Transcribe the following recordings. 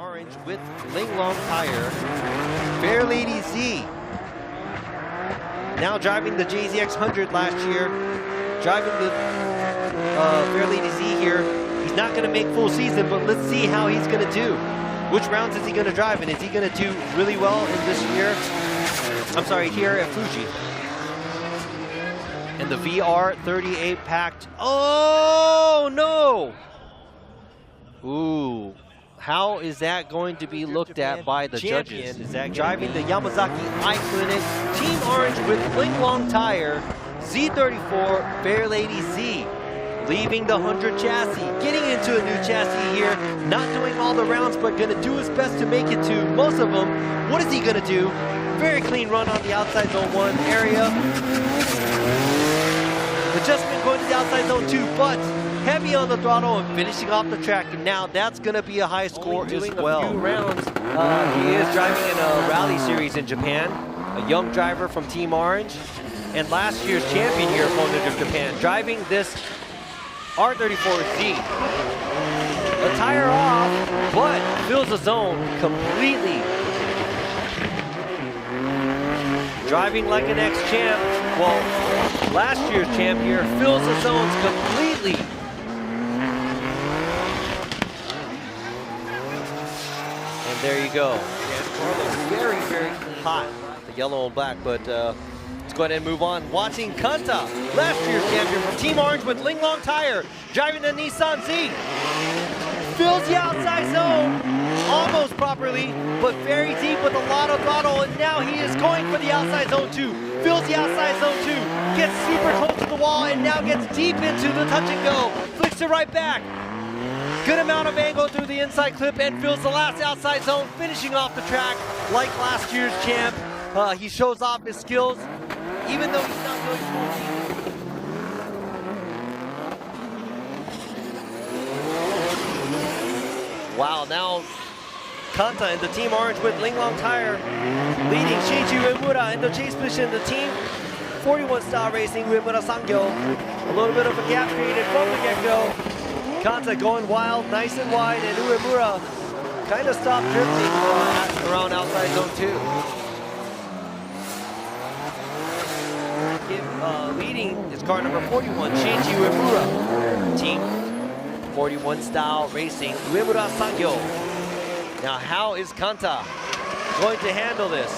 Orange with Linglong Tire. Fair Lady Z. Now driving the JZX 100 last year. Driving the Fair Lady Z here. He's not going to make full season, but let's see how he's going to do. Which rounds is he going to drive, and is he going to do really well in this year? I'm sorry, here at Fuji. And the VR 38 packed. Oh no! Ooh, how is that going to be looked at by the judges? Is that driving the Yamazaki Eye Clinic Team Orange with Linglong Tire Z34 Fair Lady Z, leaving the 100 chassis, getting into a new chassis here, not doing all the rounds, but gonna do his best to make it to most of them. What is he gonna do? Very clean run on the outside zone 1 area. Adjustment going to the outside zone 2, but heavy on the throttle and finishing off the track, and now that's going to be a high score as well. A few rounds. He is driving in a rally series in Japan, a young driver from Team Orange, and last year's champion here opponent of Japan, driving this R34Z. The tire off, but fills the zone completely. Driving like an ex-champ, well, last year's champ here, fills the zones completely. And there you go. Carlos very, very hot, the yellow and black, but let's go ahead and move on. Watching Kanta, last year's champion from Team Orange with Linglong Tire, driving the Nissan Z. Fills the outside zone almost properly, but very deep with a lot of throttle, and now he is going for the outside zone 2. Fills the outside zone 2, gets super close to the wall, and now gets deep into the touch and go. Flicks it right back. Good amount of angle through the inside clip and fills the last outside zone, finishing off the track like last year's champ. He shows off his skills, even though he's not going full season. Wow, now Kanta in the Team Orange with Linglong Tire, leading Shinji Uemura in the chase position. The Team 41 style racing, Uemura Sangyo. A little bit of a gap created from the get-go. Kanta going wild, nice and wide, and Uemura kind of stopped drifting around outside zone 2. Leading is car number 41, Shinji Uemura. Team 41 style racing, Uemura Sangyo. Now, how is Kanta going to handle this?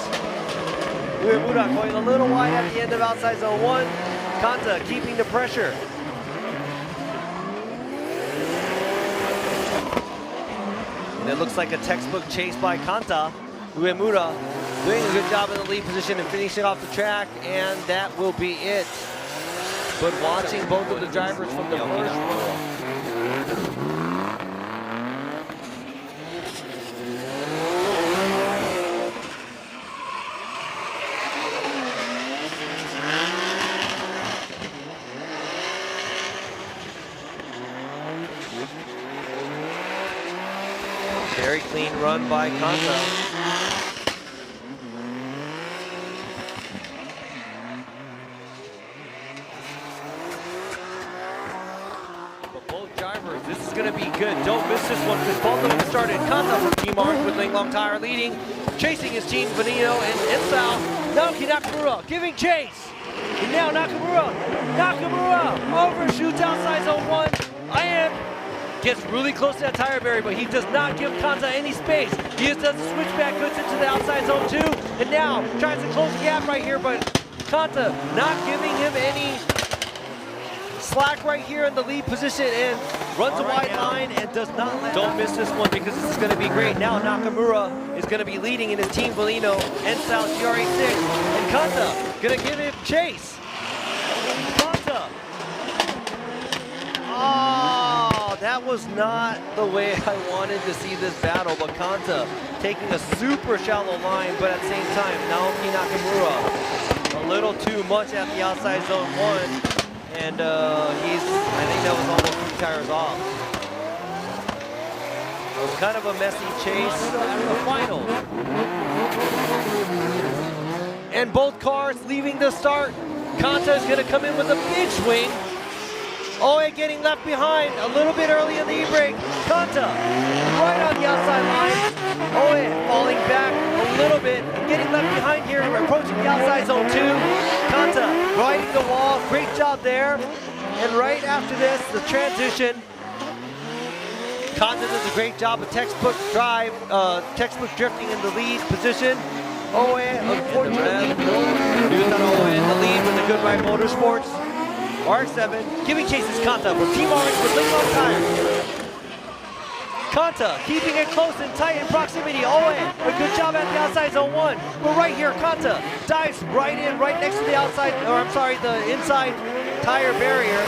Uemura going a little wide at the end of outside zone 1. Kanta keeping the pressure. And it looks like a textbook chase by Kanta. Uemura doing a good job in the lead position and finishing off the track, and that will be it. But watching both of the drivers from the first row. Very clean run by Kanta. But both drivers, this is going to be good. Don't miss this one because both of them started. Kanta from Team Orange with Linglong Tire leading, chasing his team, Benito and Insao. Naoki Nakamura giving chase. And now Nakamura overshoots outside zone 1. Gets really close to that tire barrier, but he does not give Kanta any space. He just does the switchback goods into the outside zone 2, and now tries to close the gap right here, but Kanta not giving him any slack right here in the lead position, and runs a wide line and does not let. Don't miss this one because this is going to be great. Now Nakamura is going to be leading in his Team Volino, Ensal GR86, and Kanta going to give him chase. Kanta. Oh, that was not the way I wanted to see this battle, but Kanta taking a super shallow line, but at the same time, Naoki Nakamura a little too much at the outside zone 1, and I think that was almost 2 tires off. It was kind of a messy chase after the final. And both cars leaving the start. Kanta is going to come in with a big swing. Oe getting left behind a little bit early in the e-brake. Kanta right on the outside line. approaching the outside zone 2. Kanta riding the wall, great job there. And right after this, the transition. Kanta does a great job of textbook drive, textbook drifting in the lead position. Oe, unfortunately, Yuta Oe in the lead with the Good Ride Motorsports. RX-7, giving chase is Kanta from Team Orange with Linglong Tire. Kanta keeping it close and tight in proximity. Oe, a good job at the outside zone 1. But right here, Kanta dives right in, right next to the outside, or I'm sorry, the inside tire barrier.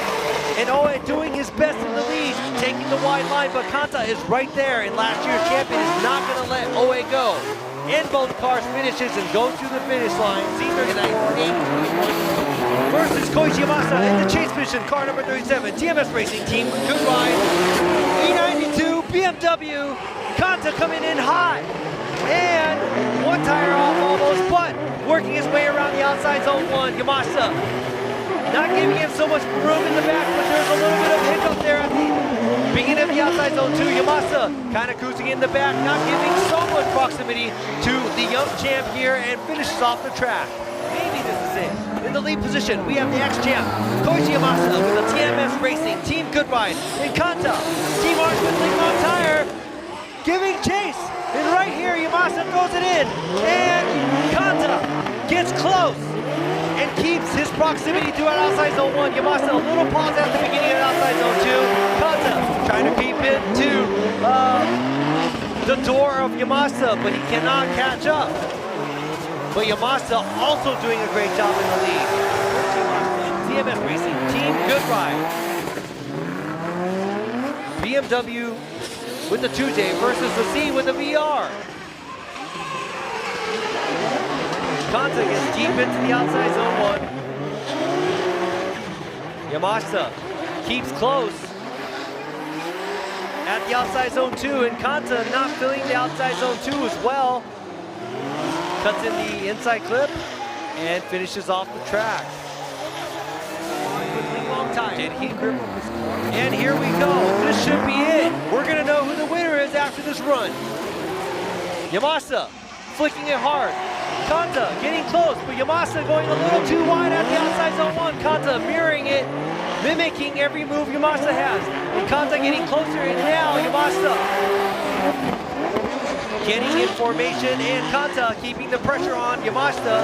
And Oe doing his best in the lead, taking the wide line, but Kanta is right there, and last year's champion is not going to let Oe go. And both cars finishes and goes to the finish line. Z39 versus Koichi Yamasa in the chase position, car number 37, TMS Racing Team, good ride. E92 BMW, Kanta coming in high. And one tire off almost, but working his way around the outside zone 1, Yamasa. Not giving him so much room in the back, but there's a little bit of hiccup there at the beginning of the outside zone 2. Yamasa kind of cruising in the back, not giving so much proximity to the young champ here, and finishes off the track. Maybe this is it. In the lead position, we have the ex-champ, Koichi Yamasa with the TMS Racing, Team Good Ride, and Kanta, Team Orange with Linglong Tire, giving chase. And right here, Yamasa throws it in, and Kanta gets close and keeps his proximity to an outside zone 1. Yamasa, a little pause at the beginning of outside zone 2. Kanta trying to keep it to the door of Yamasa, but he cannot catch up. But Yamasa also doing a great job in the lead. TMS Racing, Team Good Ride. BMW with the 2J versus the C with the VR. Kanta gets deep into the outside zone 1. Yamasa keeps close at the outside zone 2, and Kanta not filling the outside zone 2 as well. Cuts in the inside clip and finishes off the track. Did he grip up his car? And here we go. This should be it. We're going to know who the winner is after this run. Yamasa flicking it hard. Kanta getting close, but Yamasa going a little too wide at the outside zone 1. Kanta mirroring it, mimicking every move Yamasa has. And Kanta getting closer, and now Yamasa getting in formation, and Kanta keeping the pressure on Yamasa.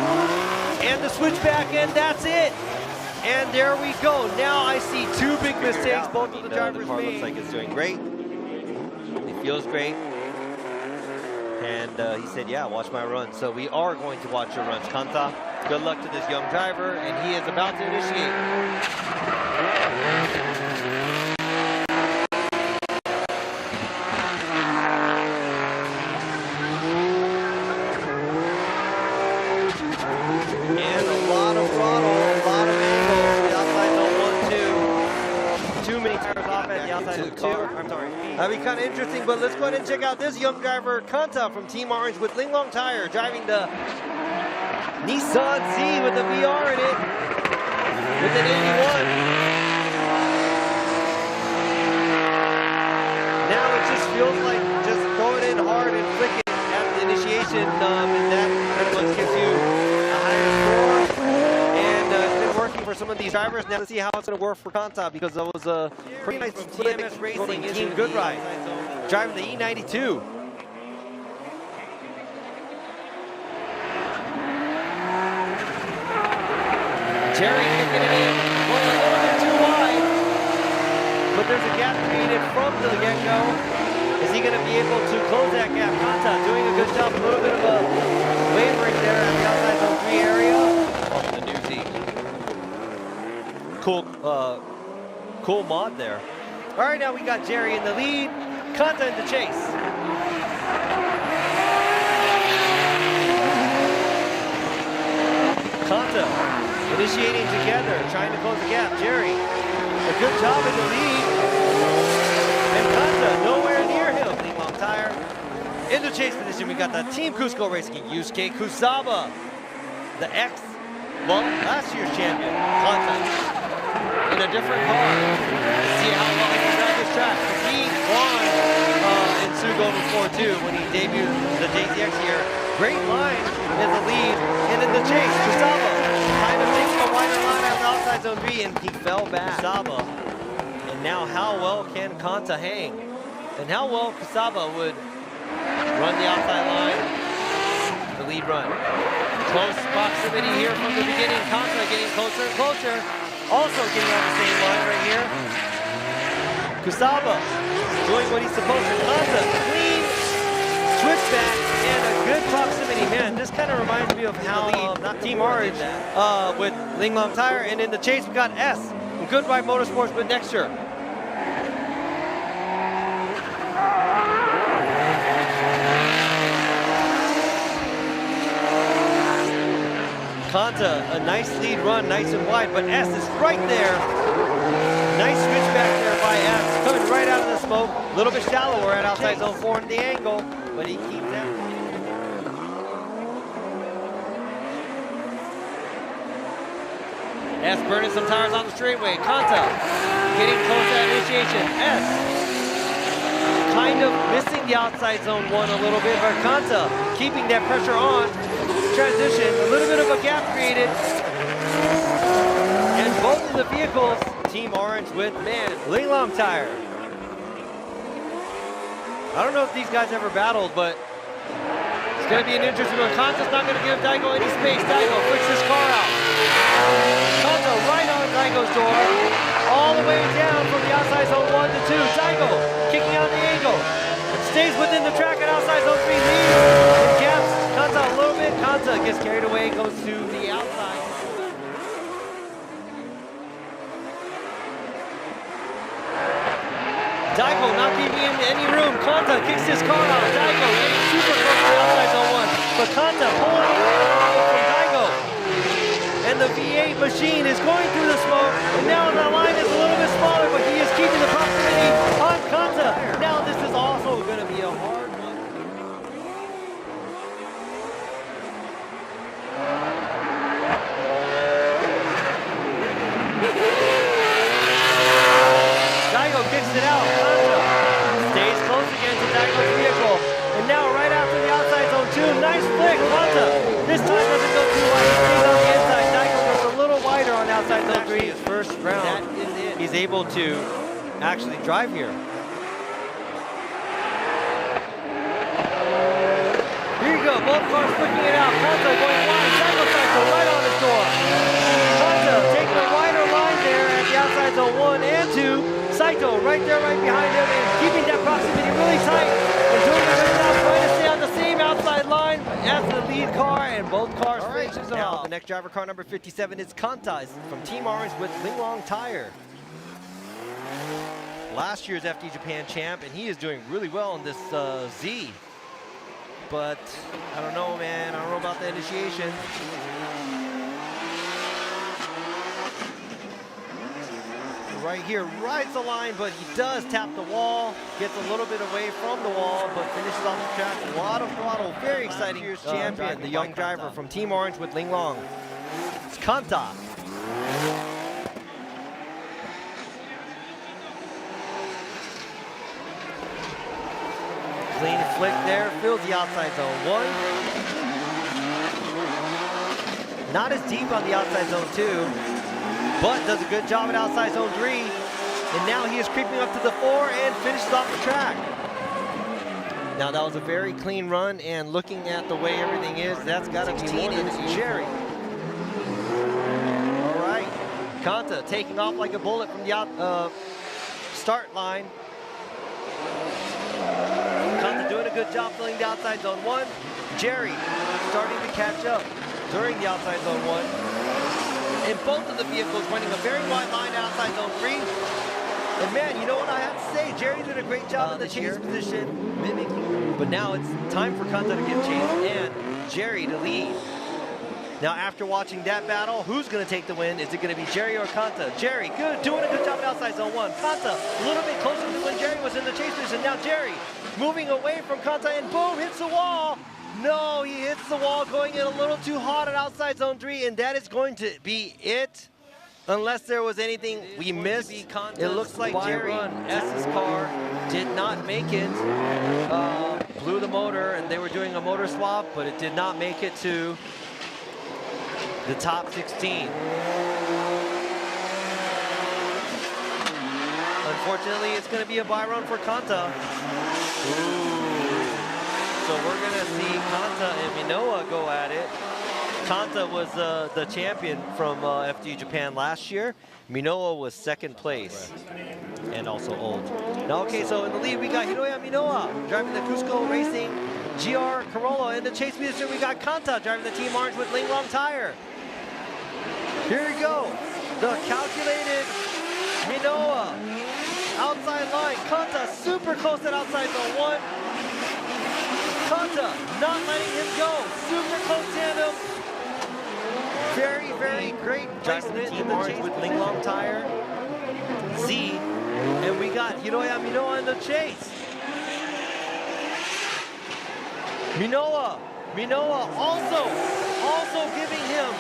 And the switchback, and that's it. And there we go. Now I see two big mistakes both of the drivers made. Looks like it's doing great. It feels great. And he said, yeah, watch my run. So we are going to watch your runs. Kanta, good luck to this young driver, and he is about to initiate. And a lot of throttle, a lot of angle. The outside zone 1, 2. Too many tires off at the outside zone 2. I'm sorry. That'd be kind of interesting, but let's go ahead and check out this young driver, Kanta from Team Orange with Linglong Tire, driving the Nissan Z with the VR in it, with an 81. Now it just feels like just throwing in hard and flicking at the initiation, and that pretty much gives you a higher score. And it's been working for some of these drivers. Now let's see how it's going to work for Kanta, because that was a pretty nice TMS Racing Team Good Ride, driving the E92. Jerry kicking it in, going a little bit too wide, but there's a gap created from the get-go. Is he going to be able to close that gap? Kanta doing a good job, a little bit of a wavering there at the outside zone 3 area. Oh, the new Z. Cool mod there. All right, now we got Jerry in the lead, Kanta in the chase. Kanta initiating together, trying to close the gap. Jerry, a good job in the lead. And Kanta nowhere near him. Linglong Tire. In the chase position, we got the Team Cusco Racing, Yusuke Kusaba. The last year's champion, Kanta, in a different car. Let's see how well he can drive this track. He won in going before too when he debuted the JZX here. Great line in the lead, and in the chase, Kusaba kind of taking a wider line out of the outside zone 3, and he fell back. Kusaba. And now how well can Kanta hang? And how well Kusaba would run the outside line, the lead run. Close proximity here from the beginning. Kanta getting closer and closer. Also getting on the same line right here. Kusaba doing what he's supposed to. Kanta, clean switchback and a good proximity. Man, this kind of reminds me of how Team Orange with Linglong Tire. And in the chase, we got S from Good Ride Motorsports with Nexture. Kanta, a nice lead run, nice and wide, but S is right there. Nice switch back there by S, coming right out of the smoke. A little bit shallower at outside zone 4 in the angle, but he keeps that. S burning some tires on the straightaway. Kanta getting close to that initiation. S kind of missing the outside zone 1 a little bit, but Kanta keeping that pressure on. Transition, a little bit of a gap created. And both of the vehicles, Team Orange with, man, Linglong Tire. I don't know if these guys ever battled, but it's going to be an interesting one. Kanta's not going to give Daigo any space. Daigo flicks his car out. Kanta right on Daigo's door, all the way down from the outside zone 1 to 2. Daigo kicking out the angle. Stays within the track at outside zone 3 lead. Gaps Kanta a little bit. Kanta gets carried away, goes to the outside. Daigo not giving him any room. Kanta kicks his car out. Daigo getting super close to the outside zone 1. But Kanta pulling from Daigo. And the V8 machine is going through the smoke. And now the line is a little bit smaller, but he is keeping the proximity on Kanta. Now this is also going to be a hard one. Daigo kicks it out. Kanta stays close again to Daigo's vehicle. And now right after the outside zone 2, nice flick. Kanta this time doesn't go too wide. He stays on the inside. Daigo goes a little wider on outside zone 3. His first round. That is it. He's able to actually drive here. Here you go, both cars flicking it out. Kanta going wide, Daigo right on his door. Kanta taking a wider line there at the outside zone 1 and 2. Saito right there, right behind him, and keeping that proximity really tight. And doing a good job trying to stay on the same outside line as the lead car, and both cars finishes now. The next driver, car number 57, is Kanta from Team Orange with Linglong Tire. Last year's FD Japan champ, and he is doing really well in this Z. But I don't know, man. I don't know about the initiation. Right here, rides the line, but he does tap the wall, gets a little bit away from the wall, but finishes off the track. A lot of throttle, very exciting. Here's champion, the young driver from Team Orange with Linglong. It's Kanta. Clean flick there, fills the outside zone 1. Not as deep on the outside zone 2. But does a good job at outside zone 3. And now he is creeping up to the 4 and finishes off the track. Now that was a very clean run, and looking at the way everything is, that's got to be more than Jerry. All right, Kanta taking off like a bullet from the start line. Kanta doing a good job filling the outside zone 1. Jerry starting to catch up during the outside zone 1. And both of the vehicles running a very wide line outside zone 3. And man, you know what I have to say? Jerry did a great job in the chase position, mimicking. But now it's time for Kanta to get chased and Jerry to lead. Now after watching that battle, who's going to take the win? Is it going to be Jerry or Kanta? Jerry, doing a good job at outside zone 1. Kanta, a little bit closer to when Jerry was in the chase position. Now Jerry moving away from Kanta and boom, hits the wall. No, he hits the wall, going in a little too hot at outside zone 3, and that is going to be it. Unless there was anything we missed, it looks like Jerry S's car did not make it. Blew the motor, and they were doing a motor swap, but it did not make it to the top 16. Unfortunately, it's going to be a bye run for Kanta. So we're going to see Kanta and Minowa go at it. Kanta was the champion from FD Japan last year. Minowa was second place and also old. Now, okay, so in the lead we got Hiroya Minowa driving the Cusco Racing GR Corolla. In the chase position we got Kanta driving the Team Orange with Linglong Tire. Here we go. The calculated Minowa. Outside line. Kanta super close at outside zone 1. Kanta not letting him go. Super close tandem. Very, very great placement in the chase with Linglong Tire. Z. And we got Hiroya Minowa in the chase. Minowa also giving him.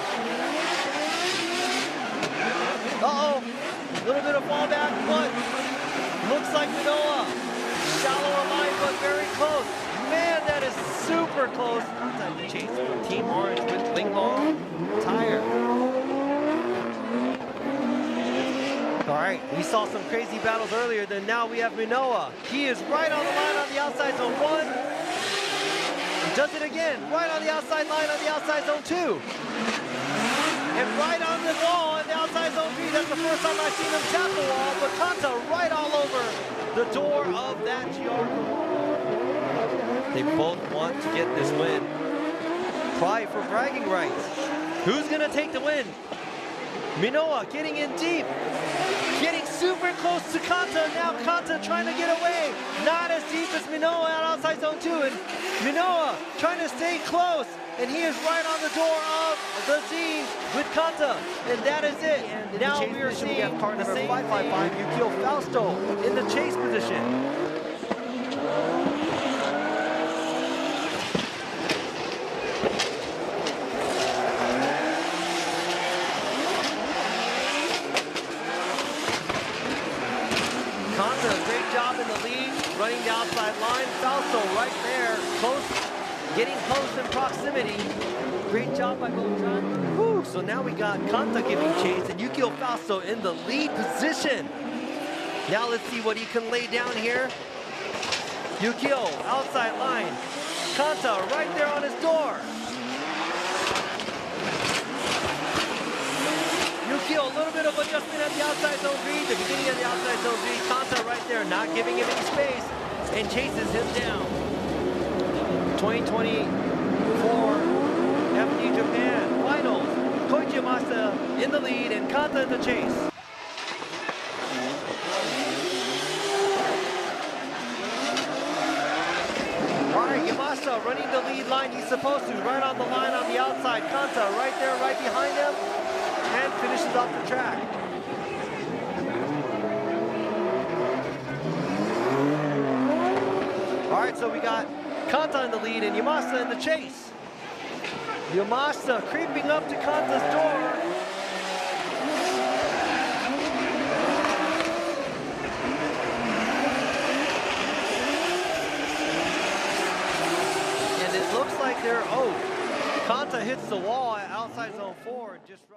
Uh-oh. A little bit of fallback, but looks like Minowa. Shallower line, but very close. Man, that is super close. Inside the chase from Team Orange with Linglong Tire. All right, we saw some crazy battles earlier, then now we have Minowa. He is right on the line on the outside zone 1. He does it again, right on the outside line on the outside zone 2. And right on the wall on the outside zone 3. That's the first time I've seen him tap the wall, but Kanta right all over the door of that GR. They both want to get this win. Pride for bragging rights. Who's gonna take the win? Minowa getting in deep. Getting super close to Kanta. Now Kanta trying to get away. Not as deep as Minowa out outside zone 2. And Minowa trying to stay close. And he is right on the door of the Z with Kanta. And that is it. And now we are seeing car number 555, Yukio Fausto, in the chase position. Kanta, great job in the lead, running the outside line. Fausto right there, close, getting close in proximity. Great job by both drivers. Whew, so now we got Kanta giving chase and Yukio Fausto in the lead position. Now let's see what he can lay down here. Yukio, outside line. Kanta right there on his door. Yukio, a little bit of adjustment at the outside zone 3, the beginning of the outside zone 3. Kanta right there, not giving him any space, and chases him down. 2024 FD Japan Finals. Koichi Yamashita in the lead, and Kanta in the chase. All right, Yamashita running the lead line. He's supposed to, right on the line on the outside. Kanta right there, right behind him. And finishes off the track. All right, so we got Kanta in the lead and Yamashita in the chase. Yamashita creeping up to Kanta's door. And it looks like they're, Kanta hits the wall at outside zone 4 and just